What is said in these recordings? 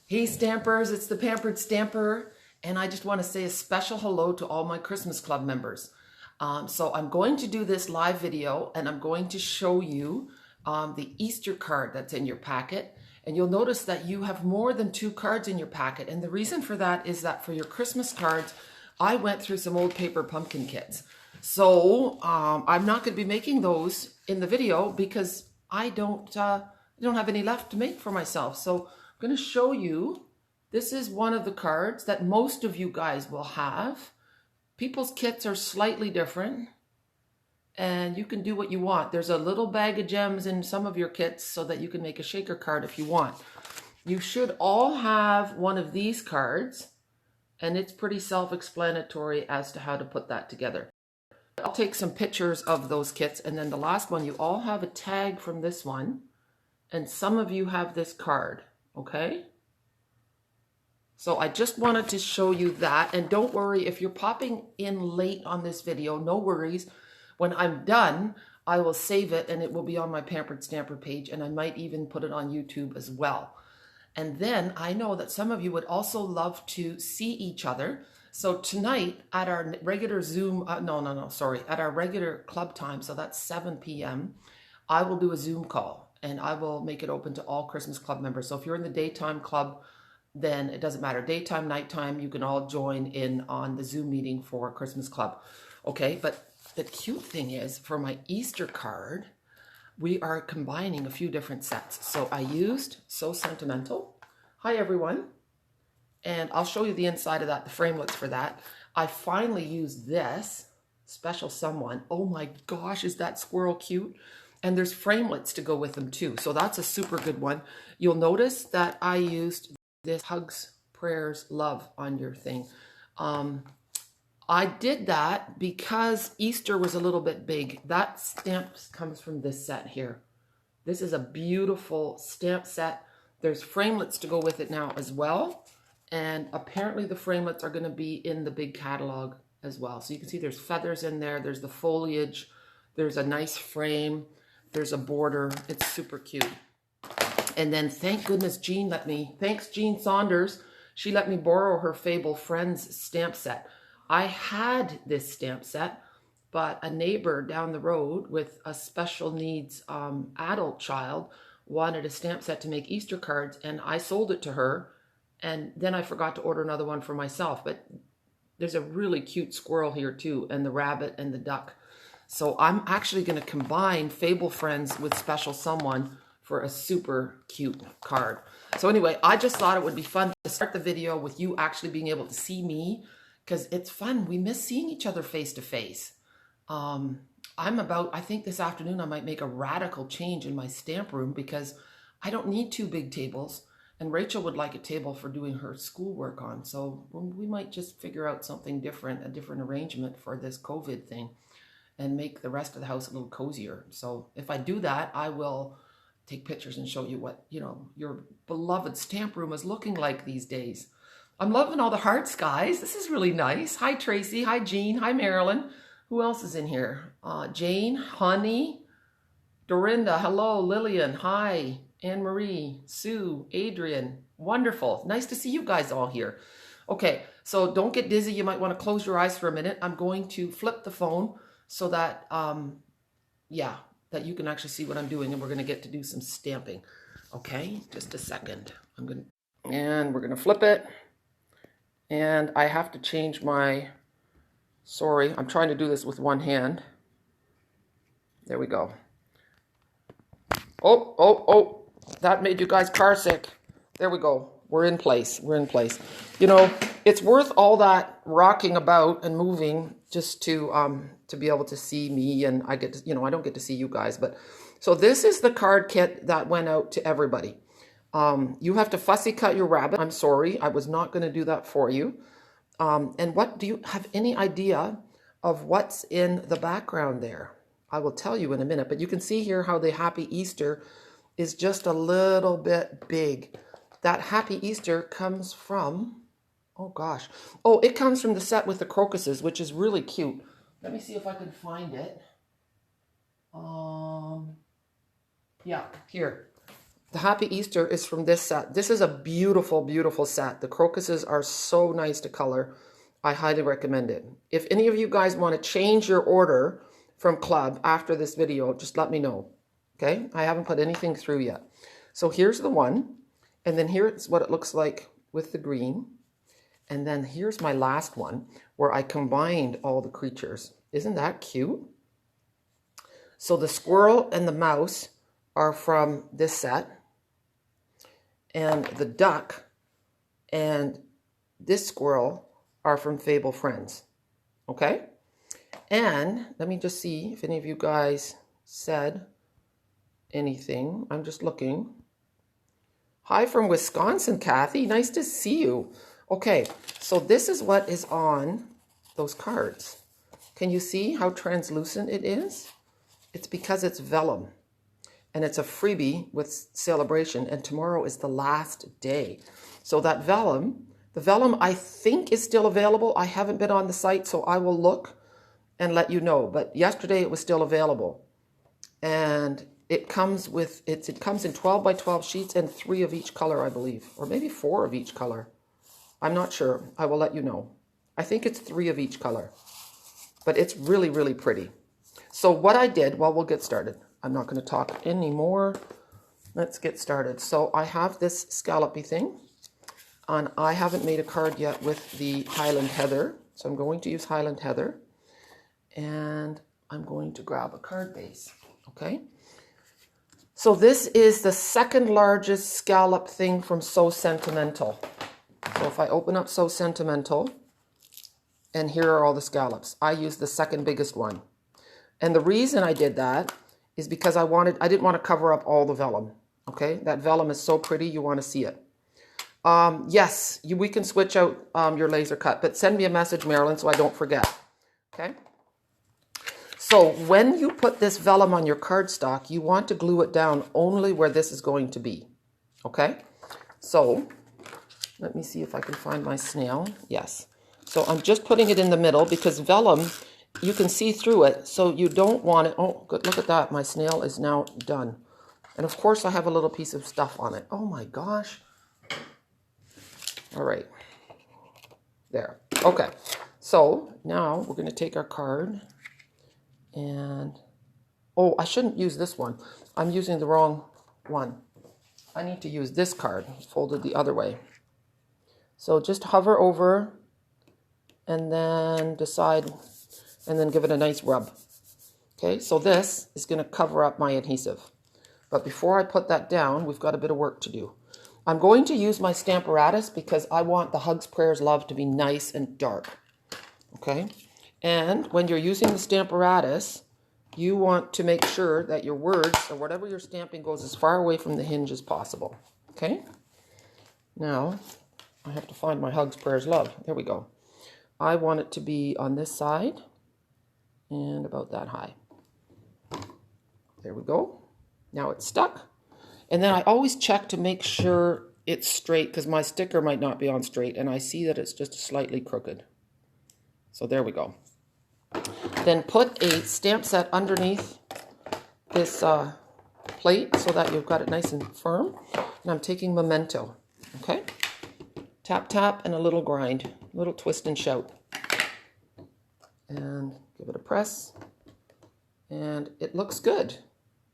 Hey Stampers, it's the Pampered Stamper, and I just want to say a special hello to all my Christmas Club members. So I'm going to do this live video, and I'm going to show you the Easter card that's in your packet. And you'll notice that you have more than 2 cards in your packet. And the reason for that is that for your Christmas cards, I went through some old paper pumpkin kits. So I'm not going to be making those in the video because I don't have any left to make for myself. So I'm going to show you. This is one of the cards that most of you guys will have. People's kits are slightly different, and you can do what you want. There's a little bag of gems in some of your kits so that you can make a shaker card if you want. You should all have one of these cards, and it's pretty self-explanatory as to how to put that together. I'll take some pictures of those kits, and then the last one, you all have a tag from this one, and some of you have this card, okay? So I just wanted to show you that, and don't worry if you're popping in late on this video, no worries. When I'm done, I will save it and it will be on my Pampered Stamper page, and I might even put it on YouTube as well. And then I know that some of you would also love to see each other. So tonight at our regular Zoom, at our regular club time, so that's 7 p.m., I will do a Zoom call and I will make it open to all Christmas Club members. So if you're in the daytime club, then it doesn't matter. Daytime, nighttime, you can all join in on the Zoom meeting for Christmas Club. Okay, but the cute thing is for my Easter card, we are combining a few different sets. So I used So Sentimental. Hi, everyone. And I'll show you the inside of that, the framelits for that. I finally used this, Special Someone. Oh my gosh, is that squirrel cute? And there's framelits to go with them too. So that's a super good one. You'll notice that I used this Hugs, Prayers, Love on your thing. I did that because Easter was a little bit big. That stamp comes from this set here. This is a beautiful stamp set. There's framelits to go with it now as well. And apparently the framelits are going to be in the big catalog as well. So you can see there's feathers in there. There's the foliage. There's a nice frame. There's a border. It's super cute. And then thank goodness thanks Jean Saunders, she let me borrow her Fable Friends stamp set. I had this stamp set, but a neighbor down the road with a special needs adult child wanted a stamp set to make Easter cards, and I sold it to her, and then I forgot to order another one for myself. But there's a really cute squirrel here too, and the rabbit and the duck. So I'm actually going to combine Fable Friends with Special Someone for a super cute card. So anyway, I just thought it would be fun to start the video with you actually being able to see me, because it's fun. We miss seeing each other face to face. I think this afternoon I might make a radical change in my stamp room because I don't need 2 big tables, and Rachel would like a table for doing her schoolwork on. So we might just figure out something different, a different arrangement for this COVID thing, and make the rest of the house a little cozier. So if I do that, I will take pictures and show you what, your beloved stamp room is looking like these days. I'm loving all the hearts, guys. This is really nice. Hi, Tracy. Hi, Jean. Hi, Marilyn. Who else is in here? Jane, Honey, Dorinda. Hello, Lillian. Hi, Anne-Marie, Sue, Adrian. Wonderful. Nice to see you guys all here. Okay, so don't get dizzy. You might want to close your eyes for a minute. I'm going to flip the phone so that, that you can actually see what I'm doing, and we're going to get to do some stamping. Okay, just a second. And we're going to flip it. And I have to change sorry, I'm trying to do this with one hand. There we go. Oh, that made you guys car sick. There we go. We're in place. We're in place. It's worth all that rocking about and moving just to be able to see me, and I get to, I don't get to see you guys. But so this is the card kit that went out to everybody. You have to fussy cut your rabbit. I'm sorry, I was not going to do that for you. And do you have any idea of what's in the background there? I will tell you in a minute, but you can see here how the Happy Easter is just a little bit big. That Happy Easter comes from, it comes from the set with the crocuses, which is really cute. Let me see if I can find it. Yeah, here. The Happy Easter is from this set. This is a beautiful, beautiful set. The crocuses are so nice to color. I highly recommend it. If any of you guys want to change your order from club after this video, just let me know. Okay? I haven't put anything through yet. So here's the one. And then here's what it looks like with the green. And then here's my last one where I combined all the creatures. Isn't that cute? So the squirrel and the mouse are from this set. And the duck and this squirrel are from Fable Friends. Okay? And let me just see if any of you guys said anything. I'm just looking. Hi from Wisconsin, Kathy. Nice to see you. Okay, so this is what is on those cards. Can you see how translucent it is? It's because it's vellum. And it's a freebie with celebration. And tomorrow is the last day. So that vellum, the vellum I think is still available. I haven't been on the site, so I will look and let you know. But yesterday it was still available. And it comes with, it comes in 12 by 12 sheets and 3 of each color, I believe. Or maybe 4 of each color. I'm not sure. I will let you know. I think it's 3 of each color. But it's really, really pretty. So what I did, well, we'll get started. I'm not going to talk anymore. Let's get started. So I have this scallopy thing. And I haven't made a card yet with the Highland Heather. So I'm going to use Highland Heather. And I'm going to grab a card base. Okay. So this is the second largest scallop thing from So Sentimental. So if I open up So Sentimental, and here are all the scallops. I used the second biggest one. And the reason I did that is because I didn't want to cover up all the vellum. Okay, that vellum is so pretty, you want to see it. Yes, we can switch out your laser cut, but send me a message, Marilyn, so I don't forget. Okay. So when you put this vellum on your cardstock, you want to glue it down only where this is going to be. Okay. So let me see if I can find my snail. Yes. So I'm just putting it in the middle because vellum, you can see through it, so you don't want it. Oh, good, look at that. My snail is now done. And of course I have a little piece of stuff on it. Oh my gosh. All right. There. Okay. So now we're going to take our card and, oh, I shouldn't use this one. I'm using the wrong one. I need to use this card folded the other way. So just hover over and then decide, and then give it a nice rub. Okay, so this is going to cover up my adhesive. But before I put that down, we've got a bit of work to do. I'm going to use my Stamparatus because I want the Hugs, Prayers, Love to be nice and dark. Okay, and when you're using the Stamparatus, you want to make sure that your words or whatever you're stamping goes as far away from the hinge as possible. Okay, now I have to find my Hugs, Prayers, Love. There we go. I want it to be on this side and about that high. There we go. Now it's stuck. And then I always check to make sure it's straight because my sticker might not be on straight and I see that it's just slightly crooked. So there we go. Then put a stamp set underneath this plate so that you've got it nice and firm. And I'm taking Memento. Okay? Tap, tap, and a little grind. A little twist and shout. And give it a press. And it looks good.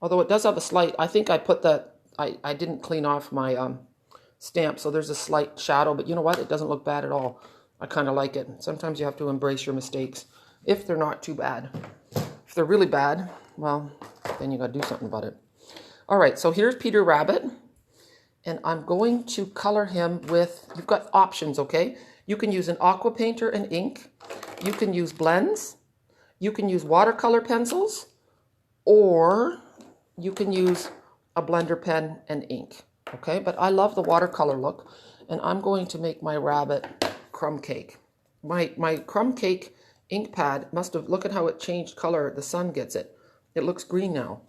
Although it does have a slight, I think I put that, I didn't clean off my stamp, so there's a slight shadow, but you know what? It doesn't look bad at all. I kind of like it. Sometimes you have to embrace your mistakes, if they're not too bad. If they're really bad, well, then you got to do something about it. All right, so here's Peter Rabbit, and I'm going to color him with, you've got options, okay? You can use an aqua painter and ink. You can use blends. You can use watercolor pencils, or you can use a blender pen and ink, okay? But I love the watercolor look, and I'm going to make my rabbit crumb cake. My crumb cake ink pad must have, look at how it changed color. The sun gets it. It looks green now.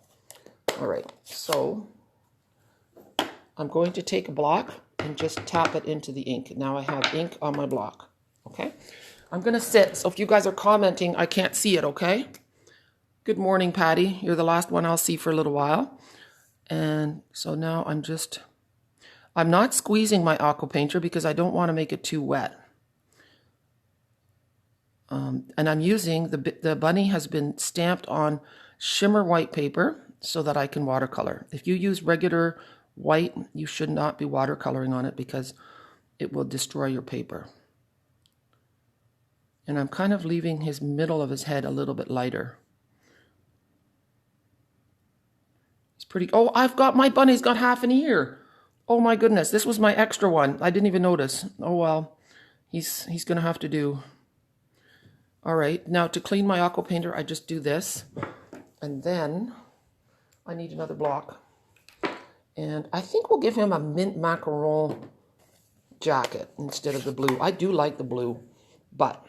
All right, so I'm going to take a block and just tap it into the ink. Now I have ink on my block, okay? I'm gonna sit, so if you guys are commenting, I can't see it, okay? Good morning, Patty. You're the last one I'll see for a little while. And so now I'm not squeezing my aqua painter because I don't want to make it too wet. And I'm using, the bunny has been stamped on shimmer white paper so that I can watercolor. If you use regular white, you should not be watercoloring on it because it will destroy your paper. And I'm kind of leaving his middle of his head a little bit lighter. It's pretty, oh, my bunny's got half an ear. Oh my goodness, this was my extra one. I didn't even notice. Oh well, he's gonna have to do. All right, now to clean my aqua painter, I just do this. And then I need another block. And I think we'll give him a mint macaron jacket instead of the blue. I do like the blue, but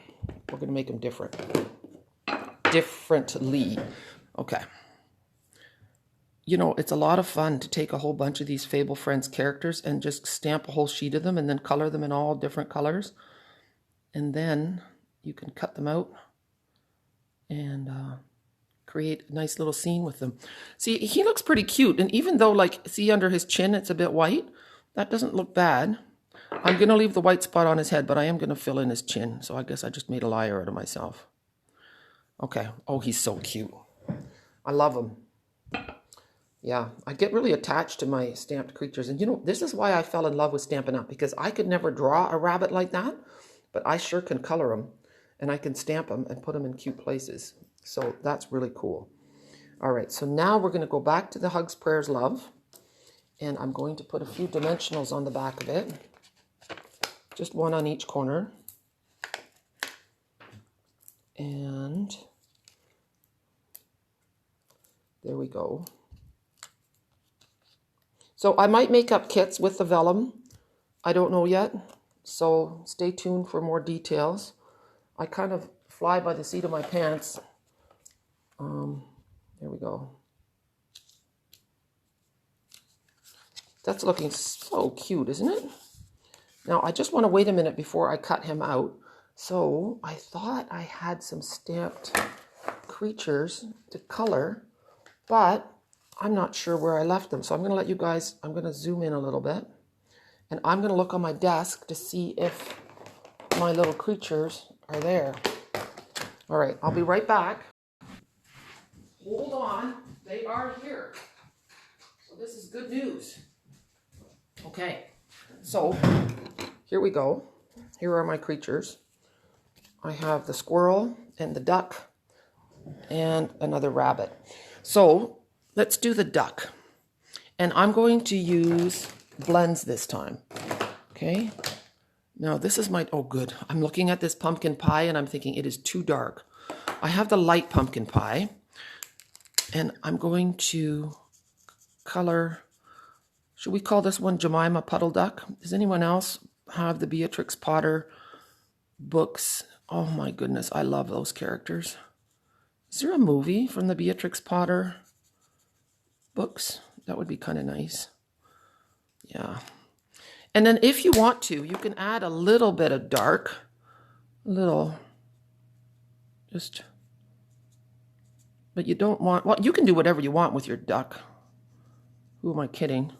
we're gonna make him differently. Okay. You know, it's a lot of fun to take a whole bunch of these Fable Friends characters and just stamp a whole sheet of them and then color them in all different colors. And then you can cut them out and create a nice little scene with them. See, he looks pretty cute. And even though, like, see under his chin, it's a bit white, that doesn't look bad. I'm going to leave the white spot on his head, but I am going to fill in his chin. So I guess I just made a liar out of myself. Okay. Oh, he's so cute. I love him. Yeah, I get really attached to my stamped creatures. And you know, this is why I fell in love with Stampin' Up, because I could never draw a rabbit like that, but I sure can color them, and I can stamp them and put them in cute places. So that's really cool. All right, so now we're going to go back to the Hugs, Prayers, Love, and I'm going to put a few dimensionals on the back of it, just one on each corner. And there we go. So I might make up kits with the vellum. I don't know yet. So stay tuned for more details. I kind of fly by the seat of my pants. There we go. That's looking so cute, isn't it? Now I just want to wait a minute before I cut him out. So I thought I had some stamped creatures to color, but I'm not sure where I left them. So I'm going to let you guys, I'm going to zoom in a little bit. And I'm going to look on my desk to see if my little creatures are there. All right, I'll be right back. Hold on, they are here. So this is good news. Okay, so here we go. Here are my creatures. I have the squirrel and the duck and another rabbit. So let's do the duck. And I'm going to use blends this time. Okay. Now this is my, oh good. I'm looking at this pumpkin pie and I'm thinking it is too dark. I have the light pumpkin pie and I'm going to color, should we call this one Jemima Puddle Duck? Does anyone else have the Beatrix Potter books? Oh my goodness, I love those characters. Is there a movie from the Beatrix Potter books? That would be kind of nice. Yeah. And then if you want to, you can add a little bit of dark, a little, just, but you don't want, well, you can do whatever you want with your duck. Who am I kidding?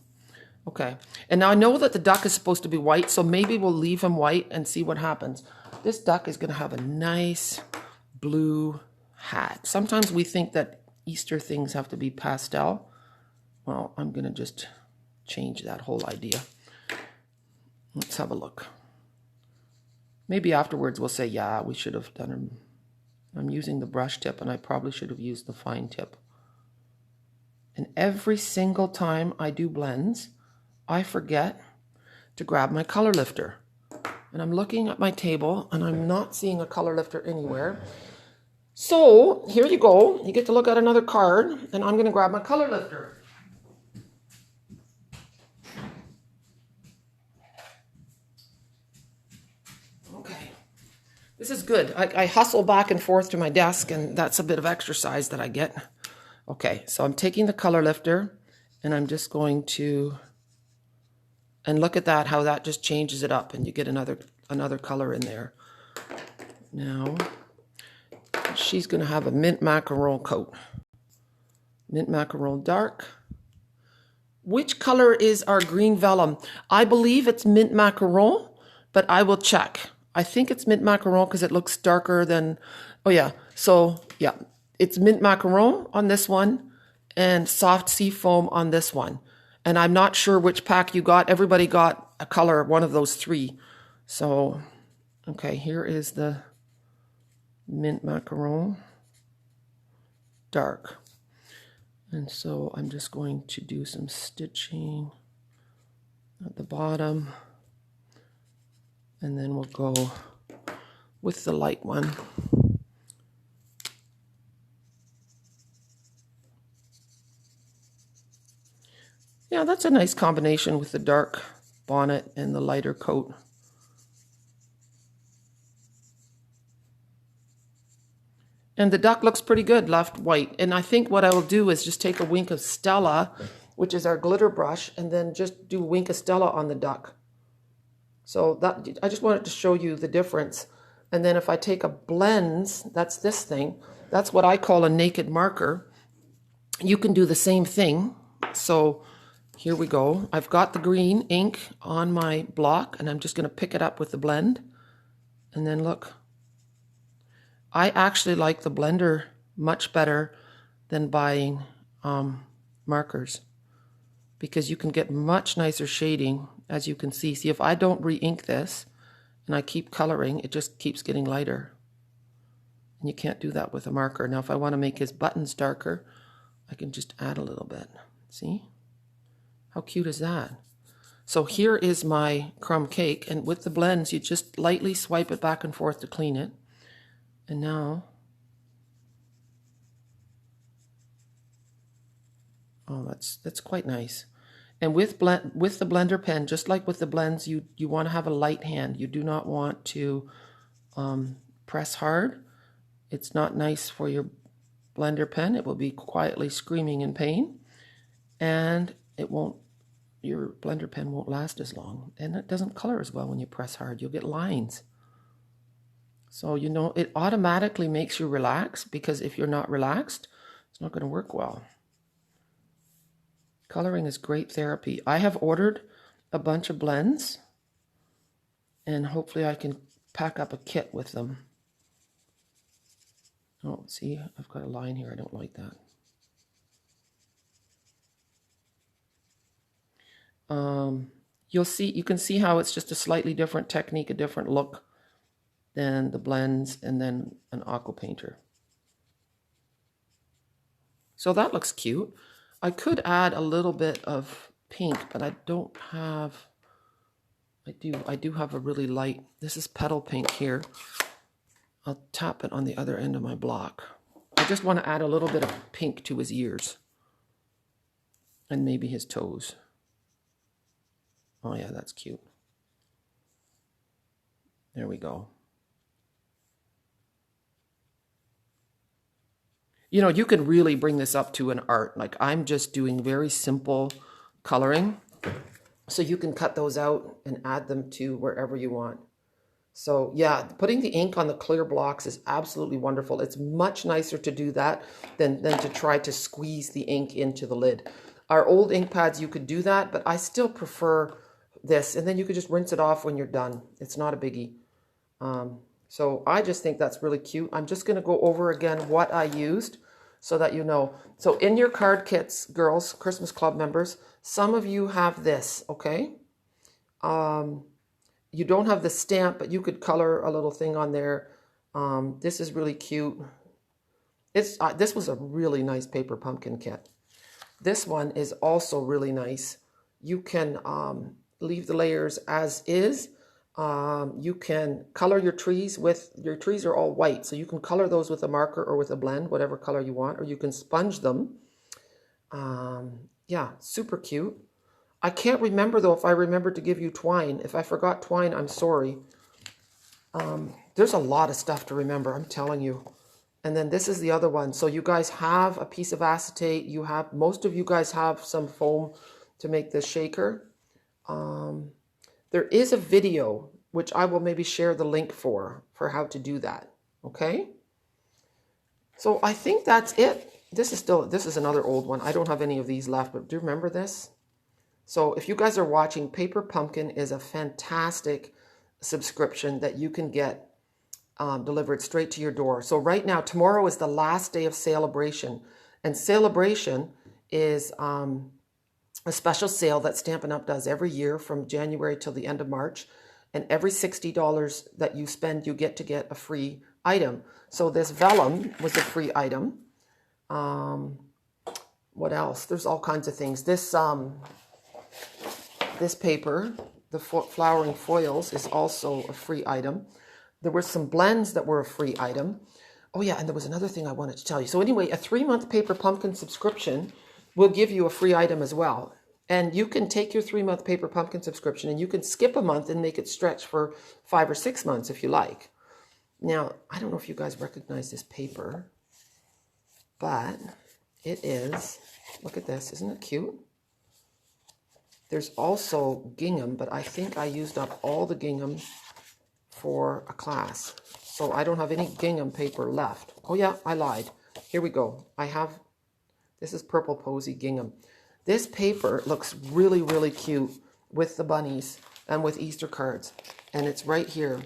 Okay. And now I know that the duck is supposed to be white, so maybe we'll leave him white and see what happens. This duck is going to have a nice blue hat. Sometimes we think that Easter things have to be pastel. Well, I'm going to just change that whole idea. Let's have a look. Maybe afterwards we'll say, yeah, we should have done them. I'm using the brush tip and I probably should have used the fine tip. And every single time I do blends, I forget to grab my color lifter. And I'm looking at my table and I'm not seeing a color lifter anywhere. So here you go. You get to look at another card and I'm going to grab my color lifter. Okay. This is good. I hustle back and forth to my desk and that's a bit of exercise that I get. Okay, so I'm taking the color lifter and I'm just going to, and look at that, how that just changes it up and you get another color in there. Now, she's going to have a mint macaron coat. Mint macaron dark. which color is our green vellum? I believe it's mint macaron, but I will check. I think it's mint macaron because it looks darker than, oh yeah. So yeah, it's mint macaron on this one and soft sea foam on this one. And I'm not sure which pack you got. Everybody got a color, one of those three. So, okay, here is the mint macaron dark. And so I'm just going to do some stitching at the bottom. And then we'll go with the light one. Yeah, that's a nice combination with the dark bonnet and the lighter coat. And the duck looks pretty good left white. And I think what I will do is just take a wink of Stella, which is our glitter brush, and then just do wink of Stella on the duck. So that, I just wanted to show you the difference. And then if I take a blends, that's this thing, that's what I call a naked marker. You can do the same thing. So here we go. I've got the green ink on my block, and I'm just going to pick it up with the blend. And then look. I actually like the blender much better than buying markers, because you can get much nicer shading, as you can see. See, if I don't re-ink this and I keep coloring, it just keeps getting lighter. And you can't do that with a marker. Now, if I want to make his buttons darker, I can just add a little bit. See? How cute is that? So here is my crumb cake, and with the blends, you just lightly swipe it back and forth to clean it. And now, oh, that's quite nice. And with the blender pen, just like with the blends, you want to have a light hand. You do not want to press hard. It's not nice for your blender pen. It will be quietly screaming in pain, and your blender pen won't last as long, and it doesn't color as well when you press hard. You'll get lines. So, you know, it automatically makes you relax, because if you're not relaxed, it's not going to work well. Coloring is great therapy. I have ordered a bunch of blends, and hopefully I can pack up a kit with them. Oh, see, I've got a line here. I don't like that. You can see how it's just a slightly different technique, a different look than the blends and then an aqua painter. So that looks cute. I could add a little bit of pink, but I don't have, I do have a really light, this is petal pink here. I'll tap it on the other end of my block. I just want to add a little bit of pink to his ears and maybe his toes. Oh yeah, that's cute. There we go. You know, you can really bring this up to an art. Like, I'm just doing very simple coloring. So you can cut those out and add them to wherever you want. So yeah, putting the ink on the clear blocks is absolutely wonderful. It's much nicer to do that than to try to squeeze the ink into the lid. Our old ink pads, you could do that, but I still prefer this. And then you could just rinse it off when you're done. It's not a biggie. So I just think that's really cute. I'm just going to go over again what I used so that you know. So in your card kits, girls, Christmas Club members, some of you have this, okay? You don't have the stamp, but you could color a little thing on there. This is really cute. This was a really nice paper pumpkin kit. This one is also really nice. You can leave the layers as is. You can color your trees your trees are all white, so you can color those with a marker or with a blend, whatever color you want, or you can sponge them. Yeah, super cute. I can't remember though if I remembered to give you twine. If I forgot twine, I'm sorry. There's a lot of stuff to remember, I'm telling you. And then this is the other one. So you guys have a piece of acetate. Most of you guys have some foam to make this shaker. There is a video, which I will maybe share the link for how to do that, okay? So I think that's it. This is another old one. I don't have any of these left, but do you remember this? So if you guys are watching, Paper Pumpkin is a fantastic subscription that you can get delivered straight to your door. So right now, tomorrow is the last day of Celebration. And Celebration is a special sale that Stampin' Up! Does every year from January till the end of March. And every $60 that you spend, you get to get a free item. So this vellum was a free item. What else? There's all kinds of things. This paper, the flowering foils, is also a free item. There were some blends that were a free item. Oh yeah, and there was another thing I wanted to tell you. So anyway, a 3-month Paper Pumpkin subscription will give you a free item as well. And you can take your 3-month Paper Pumpkin subscription and you can skip a month and make it stretch for 5 or 6 months if you like. Now, I don't know if you guys recognize this paper, but it is, look at this, isn't it cute? There's also gingham, but I think I used up all the gingham for a class. So I don't have any gingham paper left. Oh yeah, I lied. Here we go. I have, this is Purple Posy gingham. This paper looks really, really cute with the bunnies and with Easter cards. And it's right here.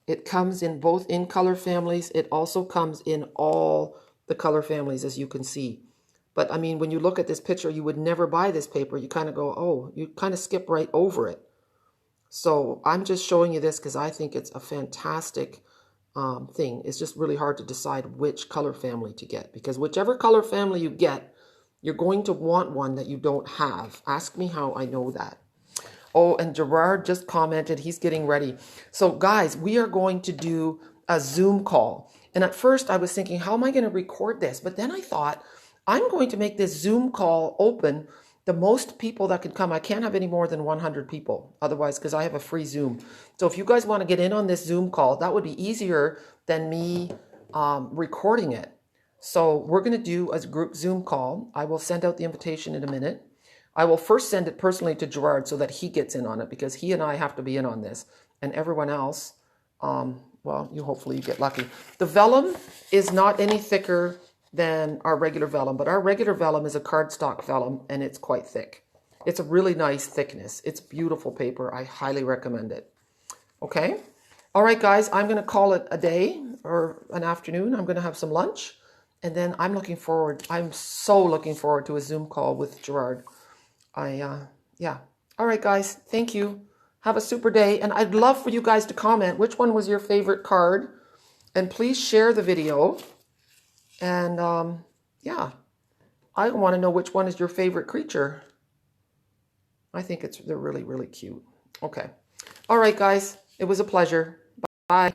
It comes in both in color families. It also comes in all the color families, as you can see. But I mean, when you look at this picture, you would never buy this paper. You kind of go, oh, you kind of skip right over it. So I'm just showing you this because I think it's a fantastic thing. It's just really hard to decide which color family to get, because whichever color family you get, you're going to want one that you don't have. Ask me how I know that. Oh, and Gerard just commented he's getting ready. So guys, we are going to do a Zoom call. And at first I was thinking, how am I going to record this? But then I thought, I'm going to make this Zoom call open. The most people that can come, I can't have any more than 100 people otherwise, because I have a free Zoom. So if you guys want to get in on this Zoom call, that would be easier than me recording it. So we're going to do a group Zoom call. I will send out the invitation in a minute. I will first send it personally to Gerard so that he gets in on it, because he and I have to be in on this. And everyone else, well, hopefully you get lucky. The vellum is not any thicker than our regular vellum, but our regular vellum is a cardstock vellum and it's quite thick. It's a really nice thickness. It's beautiful paper. I highly recommend it. Okay. All right, guys, I'm going to call it a day or an afternoon. I'm going to have some lunch, and then I'm so looking forward to a Zoom call with Gerard. Yeah. All right, guys, thank you. Have a super day. And I'd love for you guys to comment which one was your favorite card, and please share the video. And yeah, I want to know which one is your favorite creature. I think they're really, really cute. Okay. All right, guys. It was a pleasure. Bye.